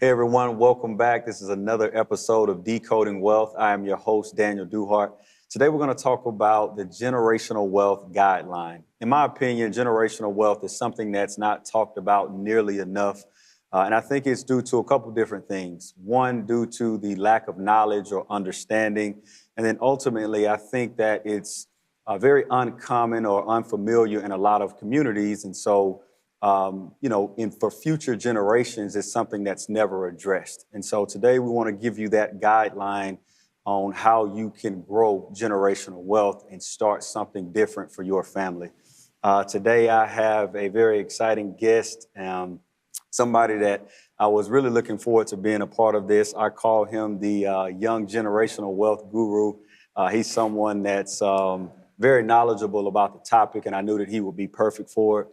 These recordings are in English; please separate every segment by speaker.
Speaker 1: Hey everyone, welcome back. This is another episode of Decoding Wealth. I am your host, Daniel Duhart. Today we're going to talk about the generational wealth guideline. In my opinion, generational wealth is something that's not talked about nearly enough. And I think it's due to a couple different things. One, due to the lack of knowledge or understanding. And then ultimately, I think that it's very uncommon or unfamiliar in a lot of communities. And so for future generations, it's something that's never addressed. And so today we want to give you that guideline on how you can grow generational wealth and start something different for your family. Today I have a very exciting guest, somebody that I was really looking forward to being a part of this. I call him the young generational wealth guru. He's someone that's very knowledgeable about the topic, and I knew that he would be perfect for it.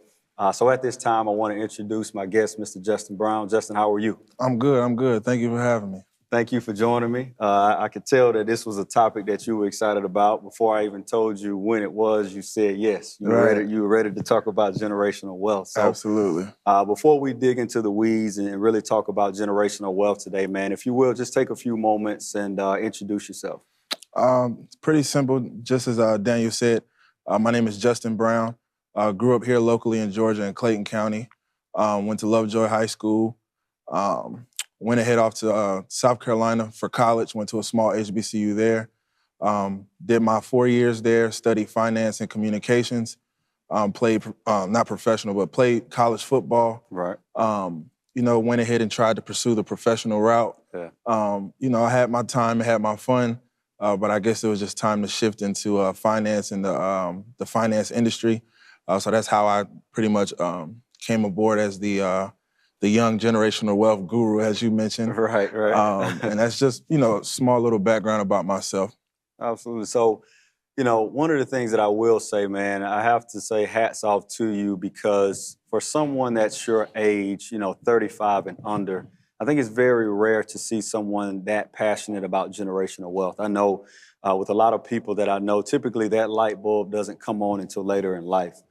Speaker 1: So at this time, I want to introduce my guest, Mr. Justin Brown. Justin, how are you?
Speaker 2: I'm good. Thank you for having me.
Speaker 1: Thank you for joining me. I could tell that this was a topic that you were excited about. Before I even told you when it was, you said yes. You were ready to talk about generational wealth. So,
Speaker 2: absolutely.
Speaker 1: Before we dig into the weeds and really talk about generational wealth today, man, if you will, just take a few moments and introduce yourself.
Speaker 2: It's pretty simple. Just as Daniel said, my name is Justin Brown. Grew up here locally in Georgia in Clayton County. Went to Lovejoy High School. Went ahead off to South Carolina for college. Went to a small HBCU there. Did my 4 years there, studied finance and communications. Played, not professional, but played college football.
Speaker 1: Right.
Speaker 2: Went ahead and tried to pursue the professional route.
Speaker 1: Yeah.
Speaker 2: I had my time, had my fun, but I guess it was just time to shift into finance and the finance industry. So that's how I pretty much came aboard as the young generational wealth guru, as you mentioned.
Speaker 1: Right.
Speaker 2: And that's just, a small little background about myself.
Speaker 1: Absolutely. So, one of the things that I will say, man, I have to say hats off to you because for someone that's your age, 35 and under, I think it's very rare to see someone that passionate about generational wealth. I know with a lot of people that I know, typically that light bulb doesn't come on until later in life.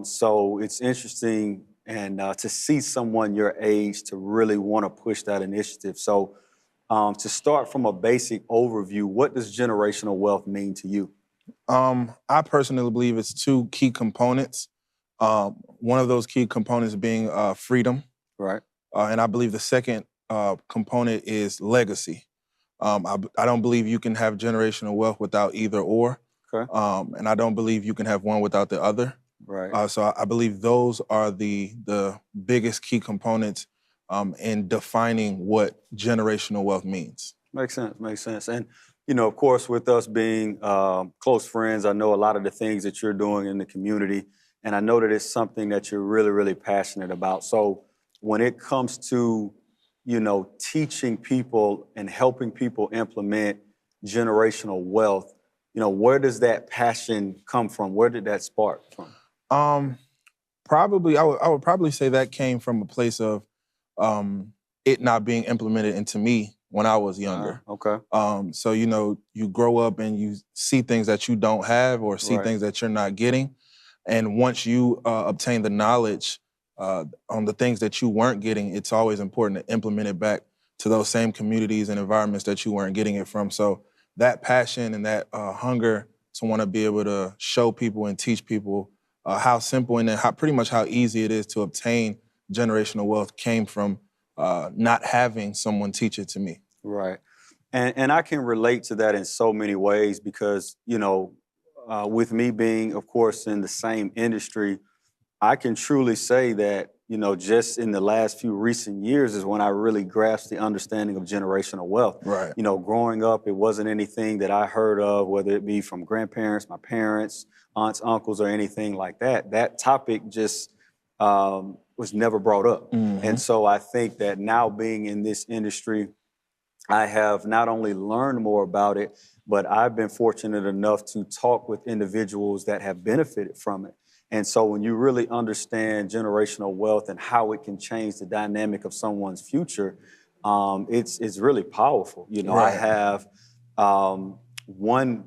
Speaker 1: So it's interesting and to see someone your age to really want to push that initiative. So to start from a basic overview, what does generational wealth mean to you?
Speaker 2: I personally believe it's two key components. One of those key components being freedom.
Speaker 1: Right.
Speaker 2: And I believe the second component is legacy. I don't believe you can have generational wealth without either or.
Speaker 1: Okay.
Speaker 2: And I don't believe you can have one without the other.
Speaker 1: Right.
Speaker 2: So I believe those are the biggest key components in defining what generational wealth means.
Speaker 1: Makes sense. And, of course, with us being close friends, I know a lot of the things that you're doing in the community, and I know that it's something that you're really, really passionate about. So when it comes to, teaching people and helping people implement generational wealth, where does that passion come from? Where did that spark from?
Speaker 2: Probably, I would probably say that came from a place of it not being implemented into me when I was younger.
Speaker 1: Okay.
Speaker 2: So, you grow up and you see things that you don't have or see things that you're not getting. And once you obtain the knowledge on the things that you weren't getting, it's always important to implement it back to those same communities and environments that you weren't getting it from. So that passion and that hunger to want to be able to show people and teach people how simple and pretty much how easy it is to obtain generational wealth came from not having someone teach it to me.
Speaker 1: Right. And I can relate to that in so many ways because, with me being, of course, in the same industry, I can truly say that, just in the last few recent years is when I really grasped the understanding of generational wealth.
Speaker 2: Right.
Speaker 1: Growing up, it wasn't anything that I heard of, whether it be from grandparents, my parents, aunts, uncles, or anything like that. That topic just was never brought up.
Speaker 2: Mm-hmm.
Speaker 1: And so I think that now being in this industry, I have not only learned more about it, but I've been fortunate enough to talk with individuals that have benefited from it. And so when you really understand generational wealth and how it can change the dynamic of someone's future, it's really powerful.
Speaker 2: Right.
Speaker 1: I have one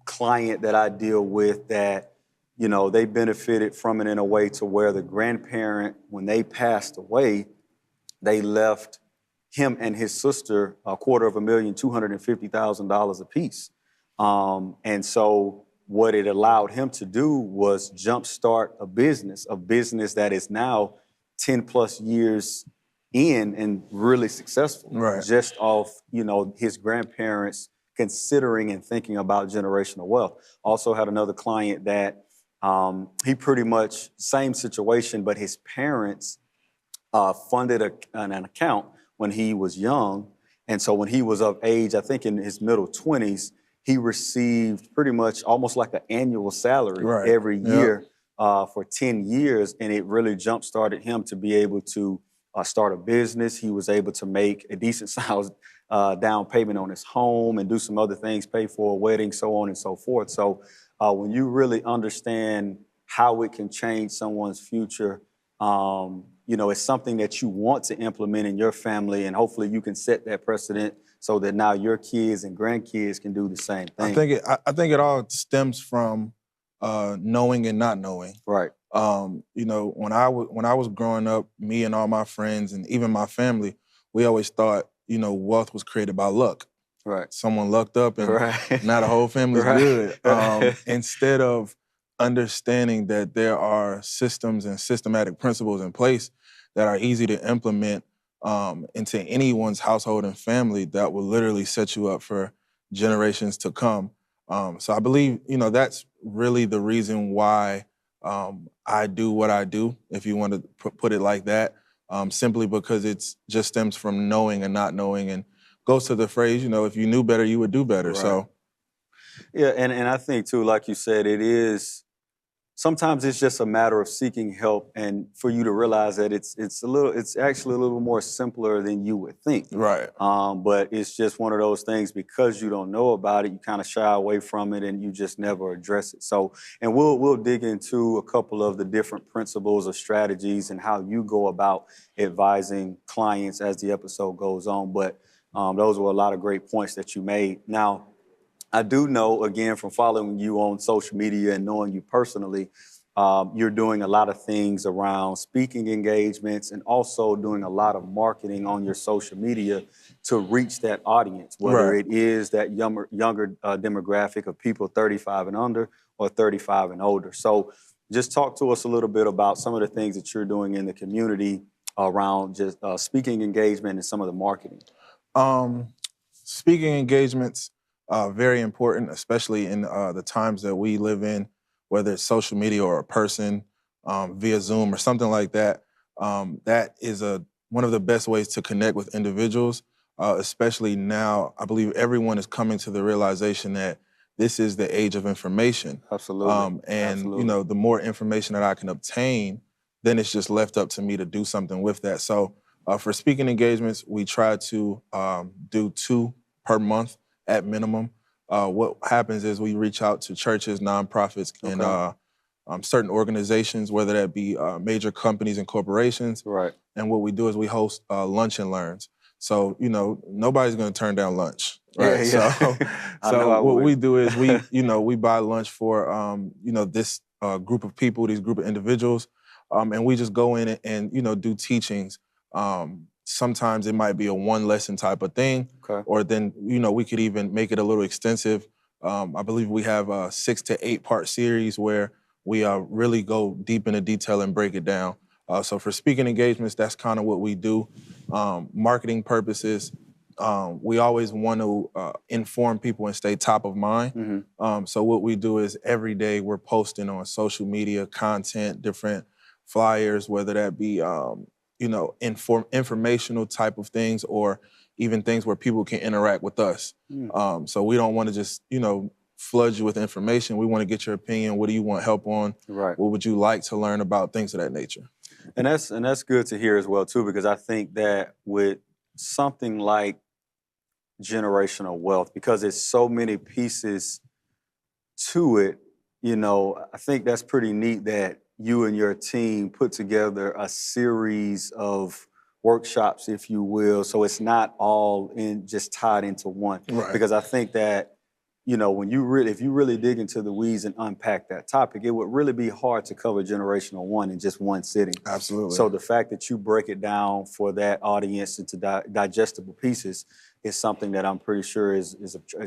Speaker 1: client that I deal with that, they benefited from it in a way to where the grandparent, when they passed away, they left him and his sister $250,000 apiece. And so what it allowed him to do was jumpstart a business that is now 10 plus years in and really successful,
Speaker 2: Right.
Speaker 1: just off, his grandparents considering and thinking about generational wealth. Also had another client that he pretty much same situation, but his parents funded an account when he was young. And so when he was of age, I think in his middle 20s, he received pretty much almost like an annual salary
Speaker 2: Right.
Speaker 1: every
Speaker 2: Yep.
Speaker 1: year for 10 years. And it really jump-started him to be able to start a business. He was able to make a decent sized down payment on his home and do some other things, pay for a wedding, so on and so forth. So when you really understand how it can change someone's future, it's something that you want to implement in your family, and hopefully you can set that precedent so that now your kids and grandkids can do the same thing.
Speaker 2: I think it all stems from knowing and not knowing.
Speaker 1: Right.
Speaker 2: When I was growing up, me and all my friends and even my family, we always thought, wealth was created by luck.
Speaker 1: Right.
Speaker 2: Someone lucked up and
Speaker 1: Right.
Speaker 2: now the whole family's
Speaker 1: Right.
Speaker 2: good. Instead of understanding that there are systems and systematic principles in place that are easy to implement into anyone's household and family that will literally set you up for generations to come. So I believe, that's really the reason why I do what I do, if you want to put it like that, simply because it's just stems from knowing and not knowing, and goes to the phrase, if you knew better, you would do better.
Speaker 1: Right.
Speaker 2: So,
Speaker 1: yeah, and I think too, like you said, sometimes it's just a matter of seeking help, and for you to realize that it's actually a little more simpler than you would think.
Speaker 2: right.
Speaker 1: But it's just one of those things, because you don't know about it, you kind of shy away from it and you just never address it. So, and we'll dig into a couple of the different principles or strategies and how you go about advising clients as the episode goes on. But those were a lot of great points that you made. Now, I do know, again, from following you on social media and knowing you personally, you're doing a lot of things around speaking engagements and also doing a lot of marketing on your social media to reach that audience, whether
Speaker 2: Right.
Speaker 1: it is that younger demographic of people 35 and under or 35 and older. So just talk to us a little bit about some of the things that you're doing in the community around just speaking engagement and some of the marketing.
Speaker 2: Speaking engagements, very important, especially in the times that we live in, whether it's social media or a person via Zoom or something like that. That is one of the best ways to connect with individuals, especially now. I believe everyone is coming to the realization that this is the age of information.
Speaker 1: Absolutely. Absolutely.
Speaker 2: The more information that I can obtain, then it's just left up to me to do something with that. So for speaking engagements, we try to do 2 per month at minimum. What happens is we reach out to churches, nonprofits, and certain organizations, whether that be major companies and corporations.
Speaker 1: Right.
Speaker 2: And what we do is we host lunch and learns. So, nobody's going to turn down lunch, right?
Speaker 1: Yeah.
Speaker 2: So what we do is we buy lunch for, this group of people, these group of individuals, and we just go in and do teachings. Sometimes it might be a 1 lesson type of thing,
Speaker 1: Okay.
Speaker 2: or then, we could even make it a little extensive. I believe we have a 6 to 8 part series where we really go deep into detail and break it down. So for speaking engagements, that's kind of what we do. Marketing purposes, we always want to inform people and stay top of mind.
Speaker 1: Mm-hmm.
Speaker 2: So what we do is every day we're posting on social media content, different flyers, whether that be informational type of things, or even things where people can interact with us. So we don't want to just, flood you with information. We want to get your opinion. What do you want help on?
Speaker 1: Right.
Speaker 2: What would you like to learn about? Things of that nature.
Speaker 1: And that's good to hear as well too, because I think that with something like generational wealth, because there's so many pieces to it, I think that's pretty neat that you and your team put together a series of workshops, if you will, so it's not all just tied into one.
Speaker 2: Right.
Speaker 1: Because I think that, you know, if you really dig into the weeds and unpack that topic, it would really be hard to cover generational one in just one sitting.
Speaker 2: Absolutely.
Speaker 1: So the fact that you break it down for that audience into digestible pieces is something that I'm pretty sure is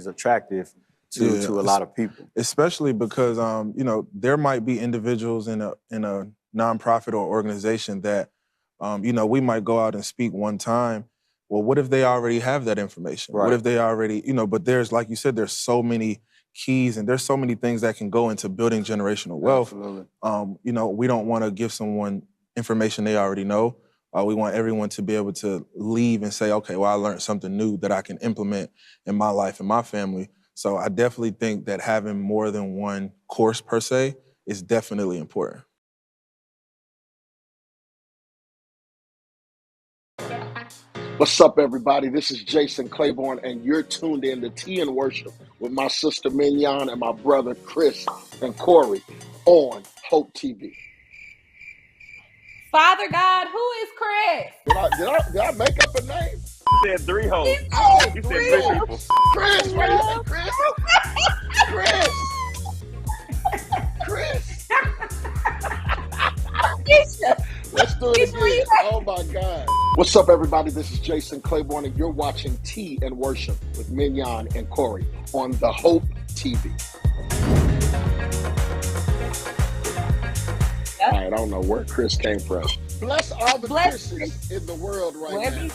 Speaker 1: attractive to a lot of people.
Speaker 2: Especially because you know, there might be individuals in a nonprofit or organization that you know, we might go out and speak one time. Well, what if they already have that information?
Speaker 1: Right.
Speaker 2: What if they already, you know, but there's, like you said, there's so many keys and there's so many things that can go into building generational wealth.
Speaker 1: Absolutely.
Speaker 2: You know, we don't want to give someone information they already know. We want everyone to be able to leave and say, okay, well, I learned something new that I can implement in my life and my family. So I definitely think that having more than one course per se is definitely important.
Speaker 3: What's up, everybody? This is Jason Claiborne, and you're tuned in to Tea and Worship with my sister Mignon and my brother Chris and Corey on Hope TV.
Speaker 4: Father God, who is Chris?
Speaker 3: Did I make up a name?
Speaker 5: You said 3 hoes.
Speaker 3: Oh,
Speaker 5: You said
Speaker 3: 3
Speaker 5: 3
Speaker 3: hoes.
Speaker 5: people.
Speaker 3: Chris, what do you say, Chris? Chris. Let's do it again. Oh my God. What's up, everybody? This is Jason Claiborne, and you're watching Tea and Worship with Mignon and Corey on the Hope TV. All right, I don't know where Chris came from. Bless all the Christians in the world right now.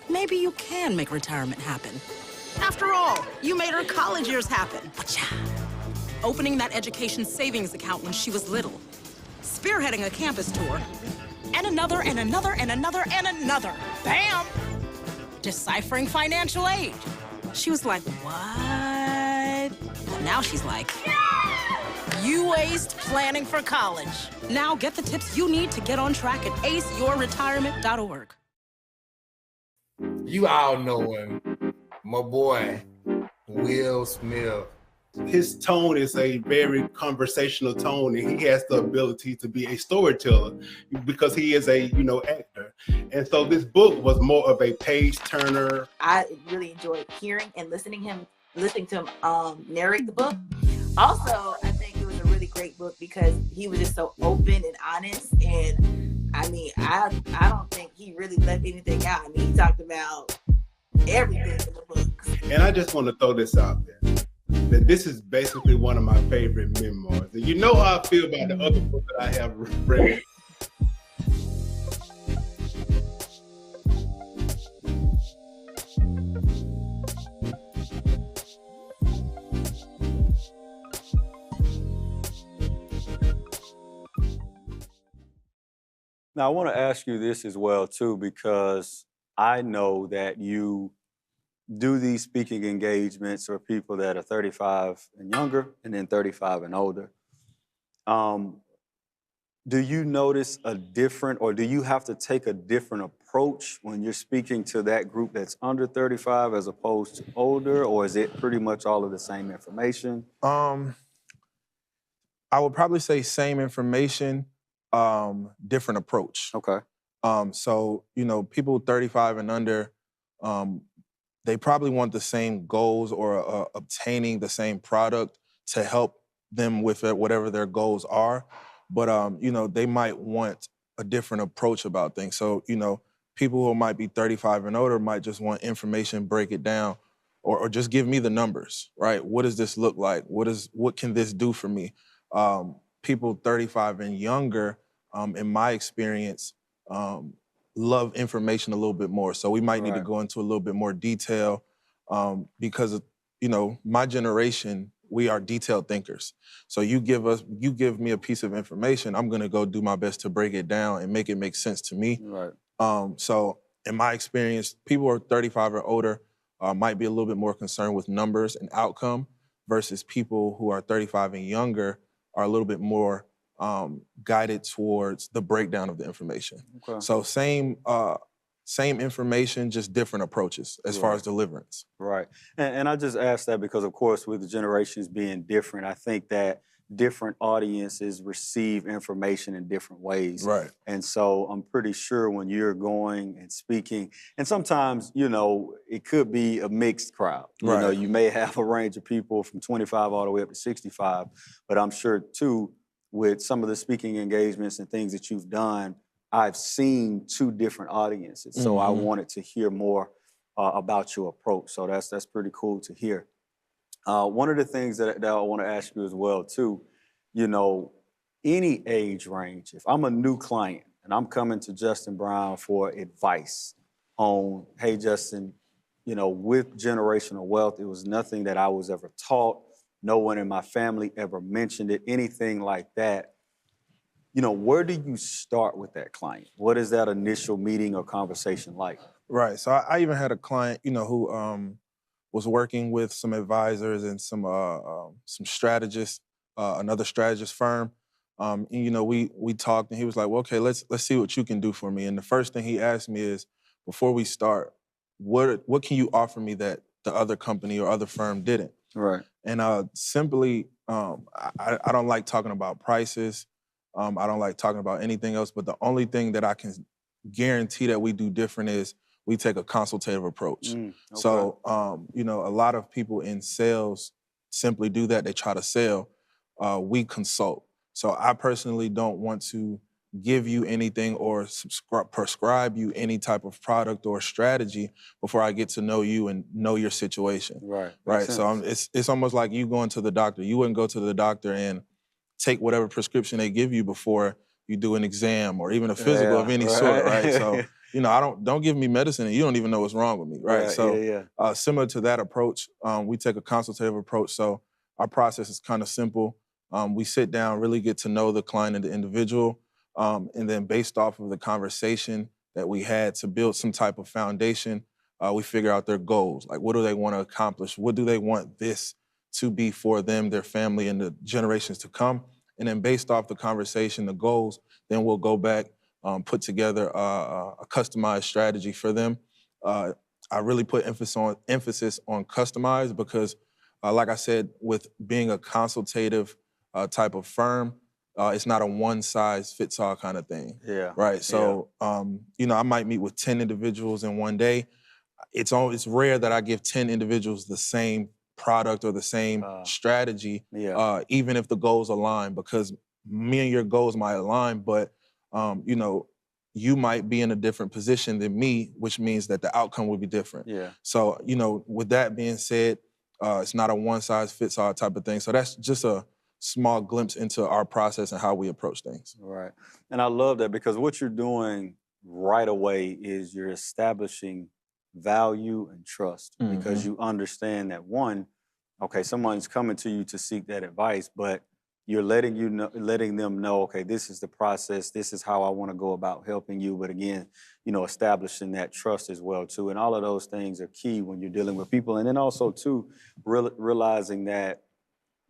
Speaker 6: Maybe you can make retirement happen. After all, you made her college years happen. Opening that education savings account when she was little. Spearheading a campus tour. And another, and another, and another, and another. Bam! Deciphering financial aid. She was like, what? But now she's like, you aced planning for college. Now get the tips you need to get on track at aceyourretirement.org.
Speaker 7: You all know him, my boy, Will Smith.
Speaker 8: His tone is a very conversational tone, and he has the ability to be a storyteller because he is a, actor. And so this book was more of a page turner.
Speaker 9: I really enjoyed hearing and listening to him narrate the book. Also, I think it was a really great book because he was just so open and honest. And I mean, I don't think he really left anything out. I mean, he talked about everything in the book. And
Speaker 8: I just want to throw this out there, that this is basically one of my favorite memoirs. And you know how I feel about the other book that I have read.
Speaker 1: Now, I want to ask you this as well, too, because I know that you do these speaking engagements for people that are 35 and younger and then 35 and older. Do you notice a different, or do you have to take a different approach when you're speaking to that group that's under 35 as opposed to older, or is it pretty much all of the same information?
Speaker 2: I would probably say same information, different approach.
Speaker 1: Okay.
Speaker 2: So, people 35 and under, they probably want the same goals or obtaining the same product to help them with whatever their goals are. But, they might want a different approach about things. So, people who might be 35 and older might just want information, break it down, or just give me the numbers, right? What does this look like? What can this do for me? People 35 and younger, in my experience, love information a little bit more. So we might need to go into a little bit more detail because, my generation, we are detailed thinkers. So you give me a piece of information, I'm gonna go do my best to break it down and make it make sense to me.
Speaker 1: Right.
Speaker 2: So in my experience, people who are 35 or older might be a little bit more concerned with numbers and outcome versus people who are 35 and younger are a little bit more guided towards the breakdown of the information.
Speaker 1: Okay.
Speaker 2: So same same information, just different approaches as far as deliverance.
Speaker 1: Right. And I just asked that because, of course, with the generations being different, I think that different audiences receive information in different ways.
Speaker 2: Right.
Speaker 1: And so I'm pretty sure when you're going and speaking, and sometimes, it could be a mixed crowd.
Speaker 2: Right.
Speaker 1: You may have a range of people from 25 all the way up to 65, but I'm sure, too, with some of the speaking engagements and things that you've done, I've seen two different audiences. So I wanted to hear more about your approach. So that's pretty cool to hear. One of the things that I want to ask you as well, too, any age range, if I'm a new client and I'm coming to Justin Brown for advice on, hey, Justin, with generational wealth, it was nothing that I was ever taught. No one in my family ever mentioned it, anything like that. Where do you start with that client? What is that initial meeting or conversation like?
Speaker 2: Right. So I even had a client, who was working with some advisors and some strategists, another strategist firm. And we talked, and he was like, "Well, okay, let's see what you can do for me." And the first thing he asked me is, before we start, what can you offer me that the other company or other firm didn't?
Speaker 1: Right.
Speaker 2: And simply, I don't like talking about prices. I don't like talking about anything else. But the only thing that I can guarantee that we do different is we take a consultative approach.
Speaker 1: Okay.
Speaker 2: So, a lot of people in sales simply do that. They try to sell. We consult. So I personally don't want to give you anything or prescribe you any type of product or strategy before I get to know you and know your situation.
Speaker 1: Right.
Speaker 2: Right.
Speaker 1: Makes
Speaker 2: So
Speaker 1: sense.
Speaker 2: it's almost like you going to the doctor. You wouldn't go to the doctor and take whatever prescription they give you before you do an exam or even a physical of any sort, right? So, don't give me medicine and you don't even know what's wrong with me, right? So, similar to that approach, we take a consultative approach. So our process is kind of simple. We sit down, really get to know the client and the individual, and then based off of the conversation that we had to build some type of foundation, we figure out their goals. Like, what do they want to accomplish? What do they want this to be for them, their family, and the generations to come? And then based off the conversation, the goals, then we'll go back, put together a customized strategy for them. I really put emphasis on customized because, like I said, with being a consultative type of firm, it's not a one-size-fits-all kind of thing.
Speaker 1: Yeah.
Speaker 2: Right. So, I might meet with 10 individuals in one day. It's rare that I give 10 individuals the same product or the same strategy, even if the goals align, because me and your goals might align, but you might be in a different position than me, which means that the outcome would be different.
Speaker 1: Yeah.
Speaker 2: So, with that being said, it's not a one-size-fits-all type of thing. So that's just a small glimpse into our process and how we approach things.
Speaker 1: Right. And I love that because what you're doing right away is you're establishing value and trust because you understand that someone's coming to you to seek that advice, but you're letting them know, okay, this is the process, this is how I want to go about helping you. But again, establishing that trust as well too. And all of those things are key when you're dealing with people. And then also too, realizing that,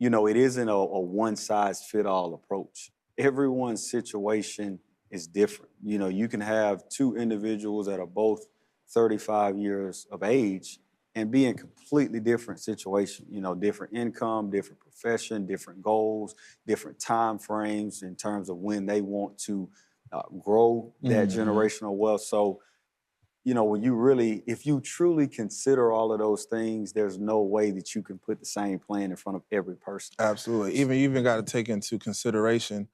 Speaker 1: it isn't a one-size-fit-all approach. Everyone's situation is different. You can have two individuals that are both 35 years of age and be in completely different situations, different income, different profession, different goals, different time frames in terms of when they want to grow that generational wealth. So, if you truly consider all of those things, there's no way that you can put the same plan in front of every person.
Speaker 2: Absolutely. You even got to take into consideration,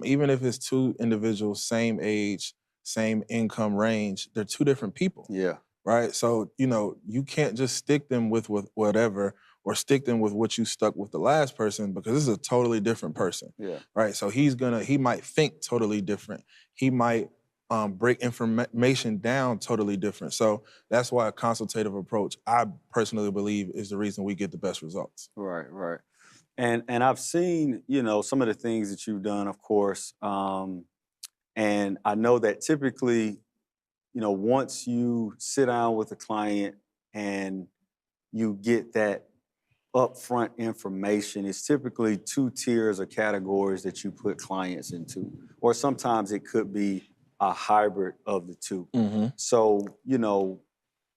Speaker 2: even if it's two individuals, same age, same income range, they're two different people.
Speaker 1: Yeah.
Speaker 2: Right. So, you can't just stick them with whatever or stick them with what you stuck with the last person because this is a totally different person.
Speaker 1: Yeah.
Speaker 2: Right. So he might think totally different. He might break information down totally different. So that's why a consultative approach, I personally believe, is the reason we get the best results.
Speaker 1: Right, right. And I've seen, some of the things that you've done, of course. And I know that typically, once you sit down with a client and you get that upfront information, it's typically two tiers or categories that you put clients into. Or sometimes it could be a hybrid of the two.
Speaker 2: Mm-hmm.
Speaker 1: So, you know,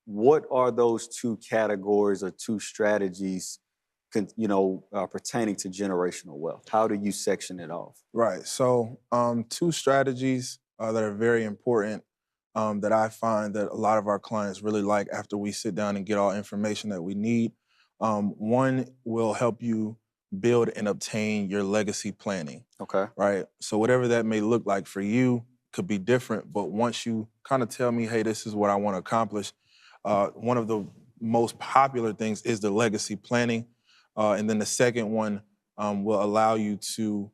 Speaker 1: what are those two categories or two strategies, pertaining to generational wealth? How do you section it off?
Speaker 2: Right. So, two strategies that are very important that I find that a lot of our clients really like after we sit down and get all information that we need. One will help you build and obtain your legacy planning.
Speaker 1: Okay.
Speaker 2: Right. So whatever that may look like for you could be different, but once you kind of tell me, hey, this is what I want to accomplish, one of the most popular things is the legacy planning. And then the second one will allow you to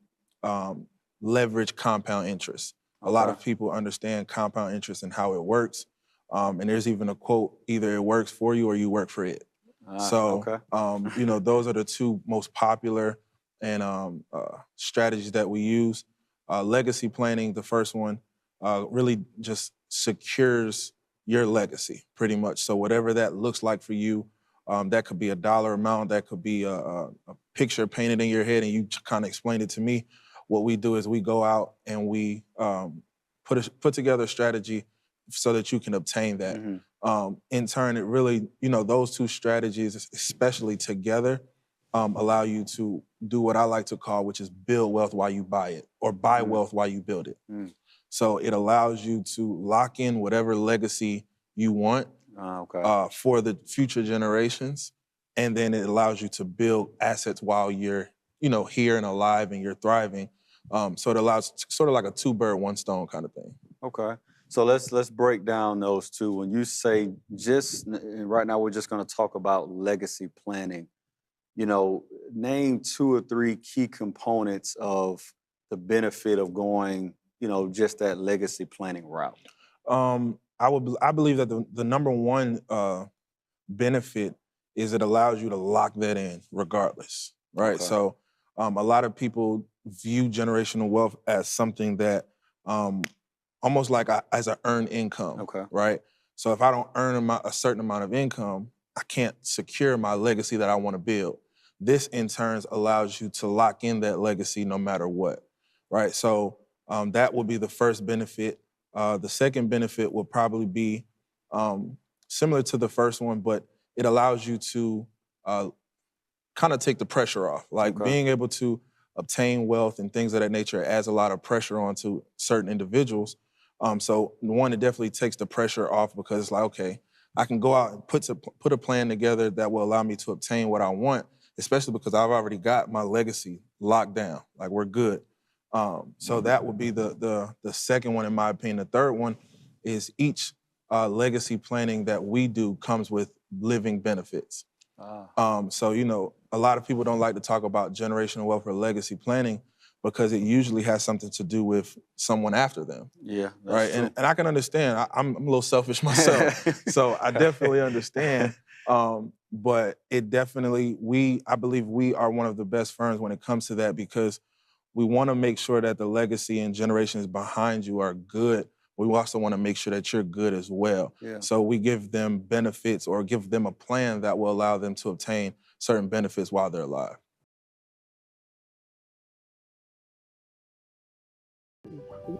Speaker 2: leverage compound interest. A lot of people understand compound interest and how it works. And there's even a quote, either it works for you or you work for it. Those are the two most popular and strategies that we use. Legacy planning, the first one, really just secures your legacy pretty much. So whatever that looks like for you, that could be a dollar amount, that could be a picture painted in your head and you kind of explained it to me. What we do is we go out and we put together a strategy so that you can obtain that.
Speaker 1: Mm-hmm.
Speaker 2: In turn, it really, those two strategies, especially together, allow you to do what I like to call, which is build wealth while you buy it, or buy wealth while you build it. So it allows you to lock in whatever legacy you want for the future generations. And then it allows you to build assets while you're, here and alive and you're thriving. So it allows sort of like a two bird, one stone kind of thing.
Speaker 1: Okay. So let's break down those two. When you say and right now we're just going to talk about legacy planning, name two or three key components of the benefit of going, just that legacy planning route.
Speaker 2: I believe that the number one benefit is it allows you to lock that in regardless, right?
Speaker 1: Okay.
Speaker 2: So a lot of people view generational wealth as something that almost like as an earned income, right? So if I don't earn a certain amount of income, I can't secure my legacy that I want to build. This in turn allows you to lock in that legacy no matter what, right? So that will be the first benefit. The second benefit will probably be similar to the first one, but it allows you to kind of take the pressure off. Like being able to obtain wealth and things of that nature adds a lot of pressure onto certain individuals. So one, it definitely takes the pressure off because it's like, okay, I can go out and put a plan together that will allow me to obtain what I want, especially because I've already got my legacy locked down. Like we're good. So that would be the second one, in my opinion. The third one is each legacy planning that we do comes with living benefits. So, a lot of people don't like to talk about generational wealth or legacy planning because it usually has something to do with someone after them.
Speaker 1: Yeah,
Speaker 2: right. And I can understand. I'm a little selfish myself, so I definitely understand. But it definitely, I believe we are one of the best firms when it comes to that because we want to make sure that the legacy and generations behind you are good. We also want to make sure that you're good as well.
Speaker 1: Yeah.
Speaker 2: So we give them benefits or give them a plan that will allow them to obtain certain benefits while they're alive.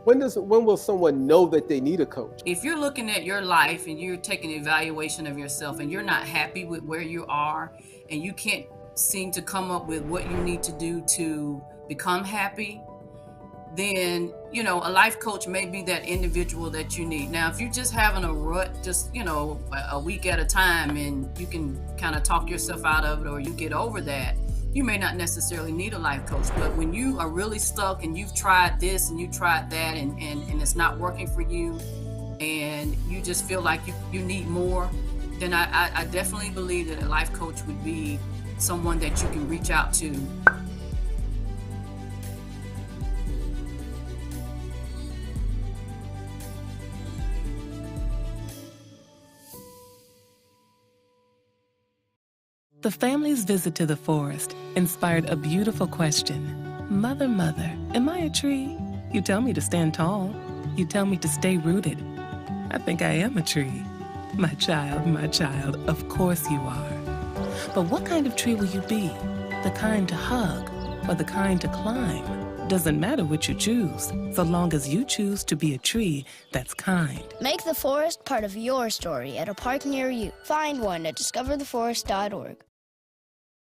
Speaker 5: When will someone know that they need a coach?
Speaker 10: If you're looking at your life and you're taking an evaluation of yourself and you're not happy with where you are and you can't seem to come up with what you need to do to become happy, then, a life coach may be that individual that you need. Now, if you're just having a rut, just, a week at a time and you can kind of talk yourself out of it or you get over that, you may not necessarily need a life coach. But when you are really stuck and you've tried this and you tried that and it's not working for you and you just feel like you need more, then I definitely believe that a life coach would be someone that you can reach out to.
Speaker 11: The family's visit to the forest inspired a beautiful question. Mother, mother, am I a tree? You tell me to stand tall. You tell me to stay rooted. I think I am a tree. My child, of course you are. But what kind of tree will you be? The kind to hug or the kind to climb? Doesn't matter what you choose, so long as you choose to be a tree that's kind.
Speaker 12: Make the forest part of your story at a park near you. Find one at discovertheforest.org.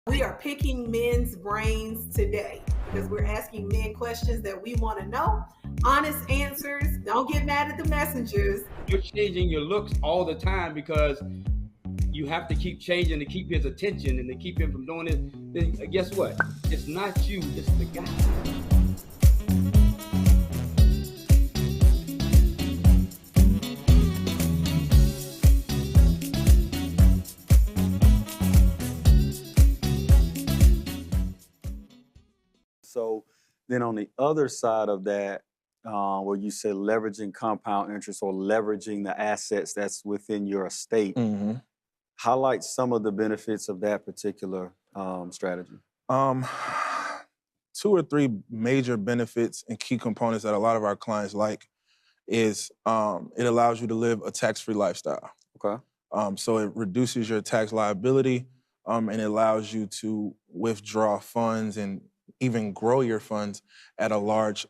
Speaker 13: We are picking men's brains today because we're asking men questions that we want to know. Honest answers. Don't get mad at the messengers.
Speaker 14: You're changing your looks all the time because you have to keep changing to keep his attention and to keep him from doing it. Then guess what? It's not you, it's the guy.
Speaker 1: So then on the other side of that, where you say leveraging compound interest or leveraging the assets that's within your estate, highlight some of the benefits of that particular strategy.
Speaker 2: 2 or 3 major benefits and key components that a lot of our clients like is it allows you to live a tax-free lifestyle.
Speaker 1: Okay.
Speaker 2: So it reduces your tax liability and it allows you to withdraw funds and even grow your funds at a large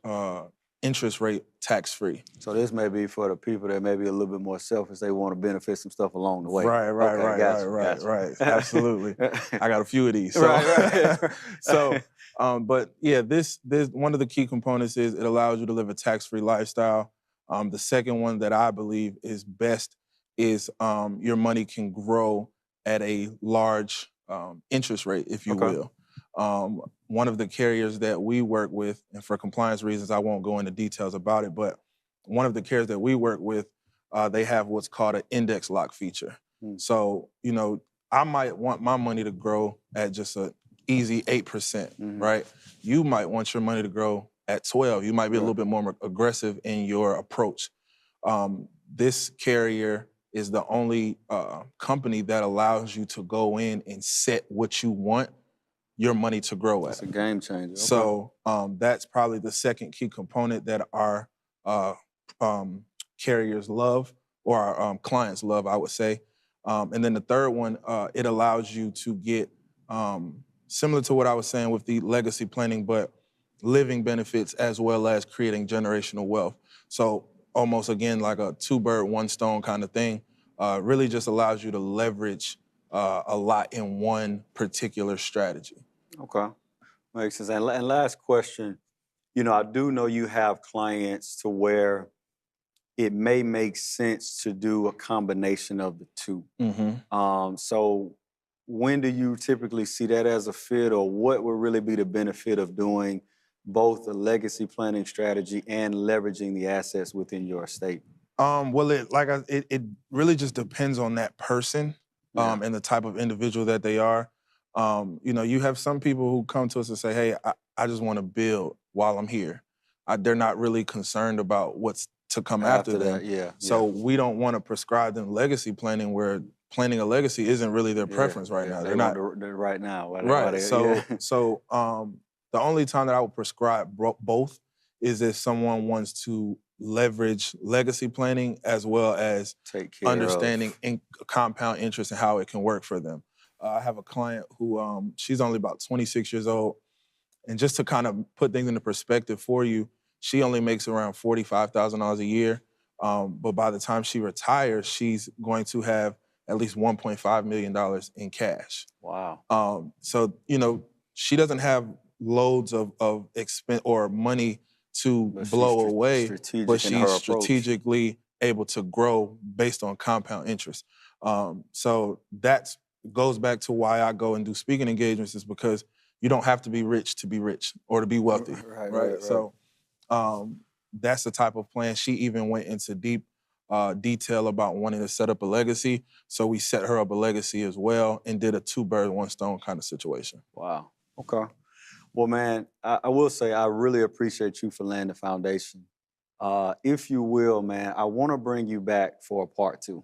Speaker 2: interest rate tax-free.
Speaker 1: So this may be for the people that may be a little bit more selfish. They want to benefit some stuff along the way.
Speaker 2: Right. Absolutely. I got a few of these. So.
Speaker 1: Right.
Speaker 2: So, but yeah, this one of the key components is it allows you to live a tax-free lifestyle. The second one that I believe is best is your money can grow at a large interest rate, if you will. One of the carriers that we work with, and for compliance reasons, I won't go into details about it, but one of the carriers that we work with, they have what's called an index lock feature. So, you know, I might want my money to grow at just an easy 8%, right? You might want your money to grow at 12. You might be a little bit more aggressive in your approach. This carrier is the only company that allows you to go in and set what you want your money to grow at.
Speaker 1: It's a game changer. Okay.
Speaker 2: So that's probably the second key component that our carriers love, or our clients love, I would say. And then the third one, it allows you to get, similar to what I was saying with the legacy planning, but living benefits as well as creating generational wealth. So almost, again, like a 2-bird, 1 stone kind of thing, really just allows you to leverage a lot in one particular strategy.
Speaker 1: Okay, makes sense. And last question, you know, I do know you have clients to where it may make sense to do a combination of the two. So when do you typically see that as a fit, or what would really be the benefit of doing both a legacy planning strategy and leveraging the assets within your estate?
Speaker 2: Well, it really just depends on that person and the type of individual that they are. You know, you have some people who come to us and say, hey, I just want to build while I'm here. They're not really concerned about what's to come after them. So we don't want to prescribe them legacy planning, where planning a legacy isn't really their preference right now.
Speaker 1: They're not right now.
Speaker 2: Right. So the only time that I would prescribe both is if someone wants to leverage legacy planning as well as understanding compound interest and how it can work for them. I have a client who, she's only about 26 years old. And just to kind of put things into perspective for you, she only makes around $45,000 a year. But by the time she retires, she's going to have at least $1.5 million in cash.
Speaker 1: Wow.
Speaker 2: So, you know, she doesn't have loads of expense or money to blow away, but she's strategically able to grow based on compound interest. So that goes back to why I go and do speaking engagements, is because you don't have to be rich to be rich or to be wealthy, right? So that's the type of plan. She even went into deep detail about wanting to set up a legacy. So we set her up a legacy as well and did a 2-bird, 1 stone kind of situation.
Speaker 1: Wow. Okay. Well, man, I will say I really appreciate you for laying the foundation. If you will, man, I want to bring you back for a part 2,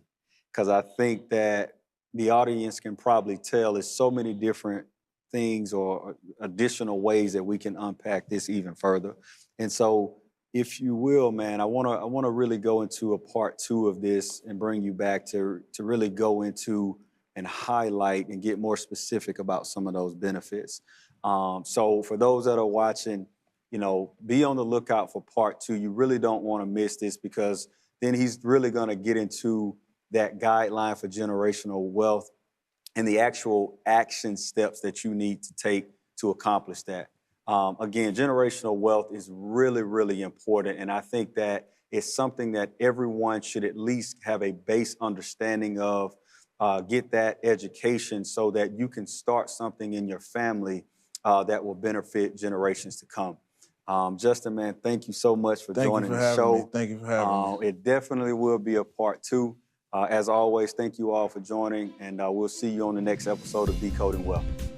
Speaker 1: because I think that the audience can probably tell there's so many different things or additional ways that we can unpack this even further. And so, if you will, man, I want to really go into a part 2 of this and bring you back to really go into and highlight and get more specific about some of those benefits. So for those that are watching, be on the lookout for part 2. You really don't want to miss this, because then he's really going to get into that guideline for generational wealth and the actual action steps that you need to take to accomplish that. Again, generational wealth is really, really important. And I think that it's something that everyone should at least have a base understanding of, get that education so that you can start something in your family that will benefit generations to come. Justin, man, thank you so much for joining the show.
Speaker 2: Thank you for having me.
Speaker 1: It definitely will be a part 2. As always, thank you all for joining, and we'll see you on the next episode of Decoding Wealth.